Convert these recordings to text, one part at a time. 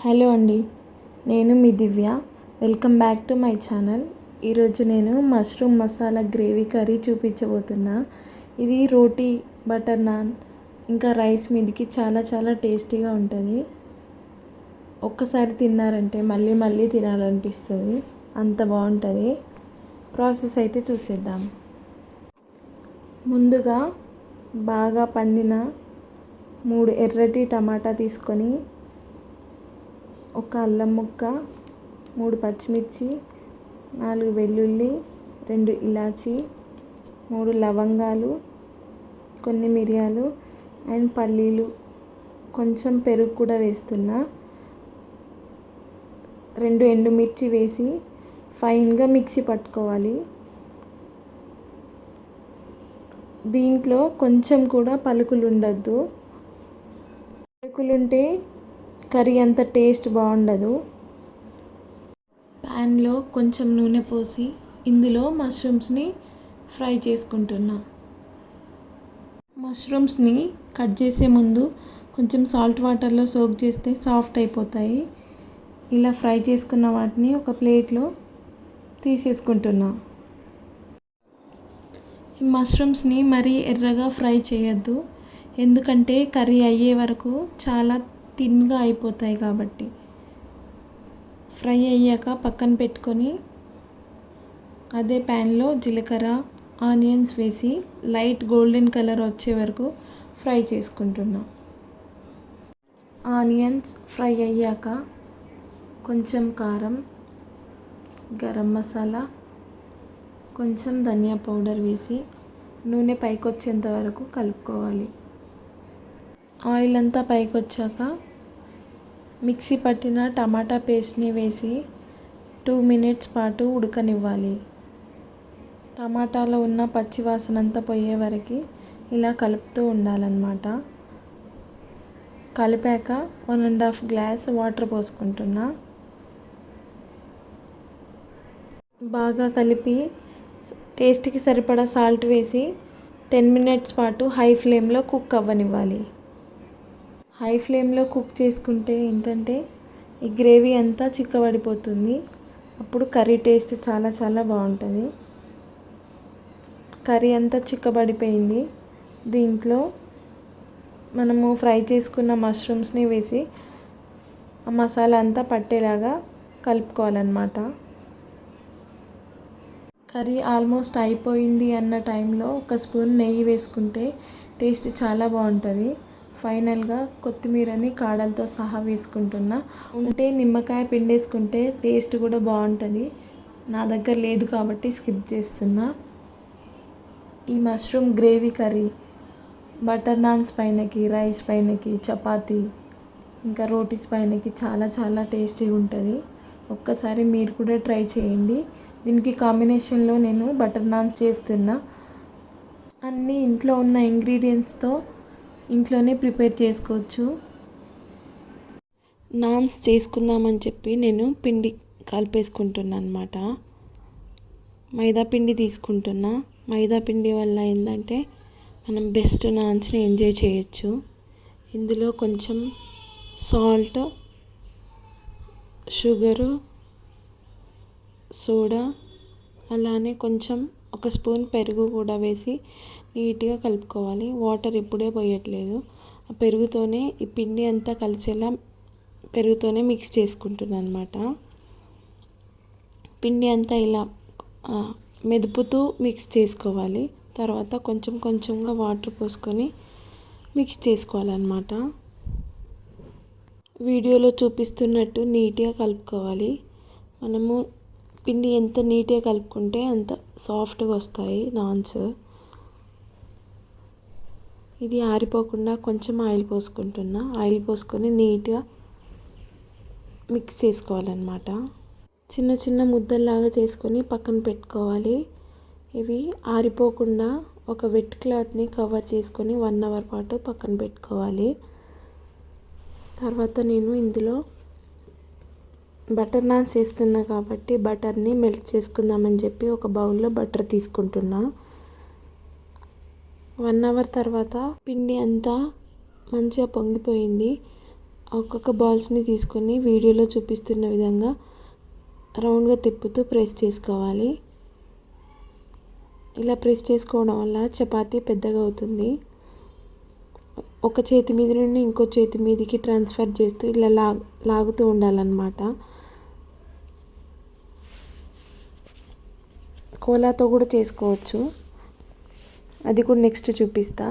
Hello అండి, నేను మీ Divya. Welcome back to my channel. ఈరోజు నేను మష్రూమ్ మసాలా గ్రేవీ కర్రీ చూపించబోతున్నా. ఇది రోటీ, బటర్ నాన్ ఇంకా రైస్ మీదకి చాలా చాలా టేస్టీగా ఉంటుంది. ఒక్కసారి తిన్నారంటే మళ్ళీ మళ్ళీ తినాలనిపిస్తుంది, అంత బాగుంటుంది. ప్రాసెస్ అయితే చూసేద్దాం. ముందుగా బాగా పండిన 3 ఎర్రటి టమాటా తీసుకొని, ఒక అల్లం ముక్క, 3 పచ్చిమిర్చి, 4 వెల్లుల్లి, 2 ఇలాచి, 3 లవంగాలు, కొన్ని మిరియాలు అండ్ పల్లీలు, కొంచెం పెరుగు కూడా వేస్తున్నా. 2 ఎండుమిర్చి వేసి ఫైన్గా మిక్సీ పట్టుకోవాలి. దీంట్లో కొంచెం కూడా పలుకులు ఉండద్దు. పలుకులుంటే కర్రీ అంత టేస్ట్ బాగుండదు. ప్యాన్లో కొంచెం నూనె పోసి ఇందులో మష్రూమ్స్ని ఫ్రై చేసుకుంటున్నా. మష్రూమ్స్ని కట్ చేసే ముందు కొంచెం సాల్ట్ వాటర్లో సోక్ చేస్తే సాఫ్ట్ అయిపోతాయి. ఇలా ఫ్రై చేసుకున్న వాటిని ఒక ప్లేట్లో తీసేసుకుంటున్నా. ఈ మష్రూమ్స్ని మరీ ఎర్రగా ఫ్రై చేయొద్దు, ఎందుకంటే కర్రీ అయ్యే వరకు చాలా థిన్గా అయిపోతాయి కాబట్టి. ఫ్రై అయ్యాక పక్కన పెట్టుకొని అదే ప్యాన్లో జీలకర్ర, ఆనియన్స్ వేసి లైట్ గోల్డెన్ కలర్ వచ్చే వరకు ఫ్రై చేసుకుంటున్నా. ఆనియన్స్ ఫ్రై అయ్యాక కొంచెం కారం, గరం మసాలా, కొంచెం ధనియా పౌడర్ వేసి నూనె పైకి వచ్చేంత వరకు కలుపుకోవాలి. ఆయిల్ అంతా పైకి వచ్చాక మిక్సీ పట్టిన టమాటా పేస్ట్ని వేసి 2 మినిట్స్ పాటు ఉడకనివ్వాలి. టమాటాలో ఉన్న పచ్చి వాసన అంతా పోయే వరకు ఇలా కలుపుతూ ఉండాలన్నమాట. కలిపాక 1.5 గ్లాస్ వాటర్ పోసుకుంటున్నా. బాగా కలిపి టేస్ట్కి సరిపడా సాల్ట్ వేసి 10 మినిట్స్ పాటు హై ఫ్లేమ్లో కుక్ అవ్వనివ్వాలి. హై ఫ్లేమ్లో కుక్ చేసుకుంటే ఏంటంటే ఈ గ్రేవీ అంతా చిక్కబడిపోతుంది. అప్పుడు కర్రీ టేస్ట్ చాలా చాలా బాగుంటుంది. కర్రీ అంతా చిక్కబడిపోయింది. దీంట్లో మనము ఫ్రై చేసుకున్న మష్రూమ్స్ని వేసి ఆ మసాలా అంతా పట్టేలాగా కలుపుకోవాలన్నమాట. కర్రీ ఆల్మోస్ట్ అయిపోయింది అన్న టైంలో ఒక స్పూన్ నెయ్యి వేసుకుంటే టేస్ట్ చాలా బాగుంటుంది. ఫైనల్గా కొత్తిమీరని కాడలతో సహా వేసుకుంటున్నా. ఉంటే నిమ్మకాయ పిండేసుకుంటే టేస్ట్ కూడా బాగుంటుంది. నా దగ్గర లేదు కాబట్టి స్కిప్ చేస్తున్నా. ఈ mushroom gravy curry butter naans పైనకి, రైస్ పైనకి, చపాతీ ఇంకా రోటీస్ పైనకి చాలా చాలా టేస్టీగా ఉంటుంది. ఒక్కసారి మీరు కూడా ట్రై చేయండి. దీనికి కాంబినేషన్లో నేను బటర్ నాన్స్ చేస్తున్నా. అన్నీ ఇంట్లో ఉన్న ఇంగ్రీడియంట్స్తో ఇంట్లోనే ప్రిపేర్ చేసుకోవచ్చు. నాన్స్ చేసుకుందామని చెప్పి నేను పిండి కలిపేసుకుంటున్నా అన్నమాట. మైదా పిండి తీసుకుంటున్నా. మైదా పిండి వల్ల ఏంటంటే మనం బెస్ట్ నాన్స్ని ఎంజాయ్ చేయొచ్చు. ఇందులో కొంచెం సాల్ట్, షుగరు, సోడా, అలానే కొంచెం ఒక స్పూన్ పెరుగు కూడా వేసి నీట్గా కలుపుకోవాలి. వాటర్ ఇప్పుడే పోయట్లేదు. ఆ పెరుగుతోనే ఈ పిండి అంతా కలిసేలా పెరుగుతోనే మిక్స్ చేసుకుంటున్నాను అన్నమాట. పిండి అంతా ఇలా మెదుపుతూ మిక్స్ చేసుకోవాలి. తర్వాత కొంచెం కొంచెంగా వాటర్ పోసుకొని మిక్స్ చేసుకోవాలన్నమాట. వీడియోలో చూపిస్తున్నట్టు నీట్గా కలుపుకోవాలి. మనము పిండి ఎంత నీట్గా కలుపుకుంటే అంత సాఫ్ట్గా వస్తాయి నాన్స్. ఇది ఆరిపోకుండా కొంచెం ఆయిల్ పోసుకుంటున్నా. ఆయిల్ పోసుకొని నీట్గా మిక్స్ చేసుకోవాలన్నమాట. చిన్న చిన్న ముద్దల్లాగా చేసుకొని పక్కన పెట్టుకోవాలి. ఇవి ఆరిపోకుండా ఒక వెట్ క్లాత్ని కవర్ చేసుకొని 1 అవర్ పాటు పక్కన పెట్టుకోవాలి. తర్వాత నేను ఇందులో బటర్ నాన్స్ చేస్తున్నా కాబట్టి బటర్ని మెల్ట్ చేసుకుందామని చెప్పి ఒక బౌల్లో బటర్ తీసుకుంటున్నా. 1 అవర్ తర్వాత పిండి అంతా మంచిగా పొంగిపోయింది. ఒక్కొక్క బాల్స్ని తీసుకొని వీడియోలో చూపిస్తున్న విధంగా రౌండ్గా తిప్పుతూ ప్రెస్ చేసుకోవాలి. ఇలా ప్రెస్ చేసుకోవడం వల్ల చపాతీ పెద్దగా అవుతుంది. ఒక చేతి మీద నుండి ఇంకో చేతి మీదకి ట్రాన్స్ఫర్ చేస్తూ ఇలా లాగుతూ ఉండాలన్నమాట. కోలాతో కూడా చేసుకోవచ్చు, అది కూడా నెక్స్ట్ చూపిస్తా.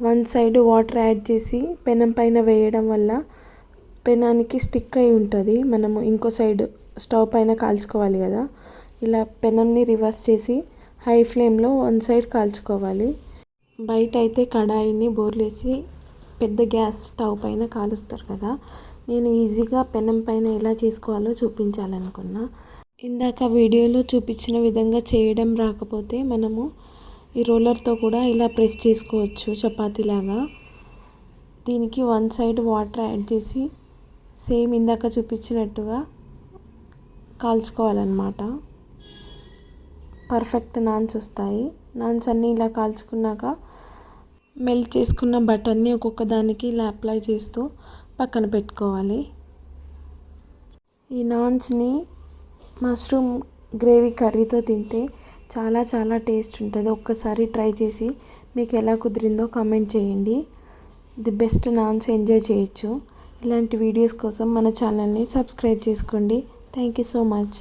వన్ సైడ్ వాటర్ యాడ్ చేసి పెనం పైన వేయడం వల్ల పెనానికి స్టిక్ అయి ఉంటుంది. మనము ఇంకో సైడ్ స్టవ్ పైన కాల్చుకోవాలి కదా, ఇలా పెనంని రివర్స్ చేసి హై ఫ్లేమ్లో వన్ సైడ్ కాల్చుకోవాలి. బయట అయితే కడాయిని బోర్లేసి పెద్ద గ్యాస్ స్టవ్ పైన కాలుస్తారు కదా, నేను ఈజీగా పెనం పైన ఎలా చేసుకోవాలో చూపించాలనుకున్నా. ఇందాక వీడియోలో చూపించిన విధంగా చేయడం రాకపోతే మనము ఈ రోలర్తో కూడా ఇలా ప్రెస్ చేసుకోవచ్చు చపాతీలాగా. దీనికి వన్ సైడ్ వాటర్ యాడ్ చేసి సేమ్ ఇందాక చూపించినట్టుగా కాల్చుకోవాలన్నమాట. పర్ఫెక్ట్ నాన్స్ వస్తాయి. నాన్స్ అన్నీ ఇలా కాల్చుకున్నాక మెల్ట్ చేసుకున్న బటర్ని ఒక్కొక్క దానికి ఇలా అప్లై చేస్తూ పక్కన పెట్టుకోవాలి. ఈ నాన్స్ని మష్రూమ్ గ్రేవీ కర్రీతో తింటే చాలా చాలా టేస్ట్ ఉంటుంది. ఒక్కసారి ట్రై చేసి మీకు ఎలా కుదిరిందో కామెంట్ చేయండి. ది బెస్ట్ నాన్స్ ఎంజాయ్ చేయొచ్చు. ఇలాంటి వీడియోస్ కోసం మన ఛానల్ని సబ్స్క్రైబ్ చేసుకోండి. Thank you so much.